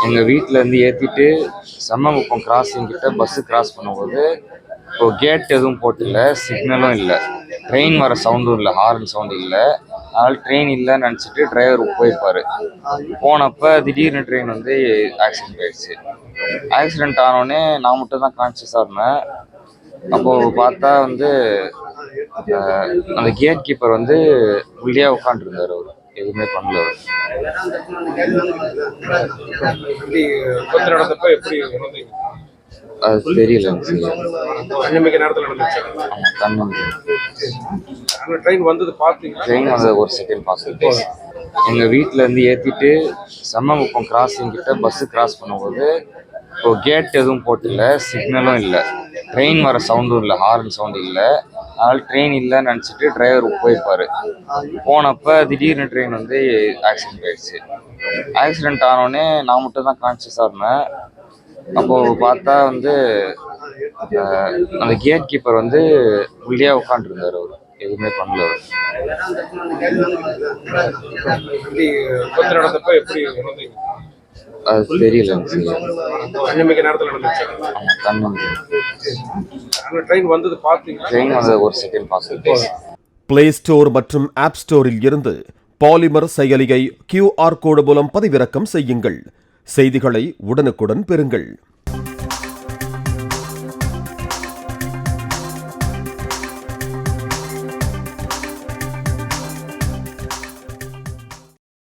எங்கள் வீட்டிலேருந்து ஏற்றிட்டு செம்மங்குப்பம் கிராசிங் கிட்ட பஸ்ஸு கிராஸ் பண்ணும்போது இப்போ கேட் எதுவும் போட்டில்ல, சிக்னலும் இல்லை, ட்ரெயின் வர சவுண்டும் இல்லை, ஹார்ன் சவுண்டு இல்லை. அதனால் ட்ரெயின் இல்லைன்னு நினச்சிட்டு டிரைவர் போயிருப்பார். போனப்போ திடீர்னு ட்ரெயின் வந்து ஆக்சிடென்ட் ஆகிடுச்சு. ஆக்சிடென்ட் ஆனோடனே நான் மட்டும் தான் கான்ஷியஸாக இருந்தேன். அப்போது பார்த்தா வந்து அந்த கேட் கீப்பர் வந்து உள்ளே உட்காந்துருந்தார். அவர் எதுவுமே பண்ணல. அது தெரியல. ட்ரெயின் வந்தது ஒரு செகண்ட் பார்த்து எங்கள் வீட்டிலேருந்து ஏற்றிட்டு செம்மங்குப்பம் கிராசிங் கிட்ட பஸ்ஸு கிராஸ் பண்ணும்போது இப்போ கேட் எதுவும் போட்டில்ல, சிக்னலும் இல்லை, ட்ரெயின் வர சவுண்டும் இல்லை, ஹார்ன் சவுண்டு இல்லை. அதனால் ட்ரெயின் இல்லைன்னு நினச்சிட்டு டிரைவர் போயிருப்பார். போனப்போ திடீர்னு ட்ரெயின் வந்து ஆக்சிடென்ட் ஆகிடுச்சு. ஆக்சிடென்ட் ஆனோடனே நான் மட்டும் தான் கான்ஷியஸாக இருந்தேன். அப்போது பார்த்தா வந்து அந்த கேட் கீப்பர் வந்து உள்ளே உட்காந்துருந்தார். அவர் எதுவுமே பண்ணல. அது தெரியல. ட்ரெயின் வந்தது ஒரு செகண்ட் பார்த்து பிளே ஸ்டோர் மற்றும் ஆப் ஸ்டோரில் இருந்து பாலிமர் செயலியை QR கோடு மூலம் பதிவிறக்கம் செய்யுங்கள். செய்திகளை உடனுக்குடன் பெறுங்கள்.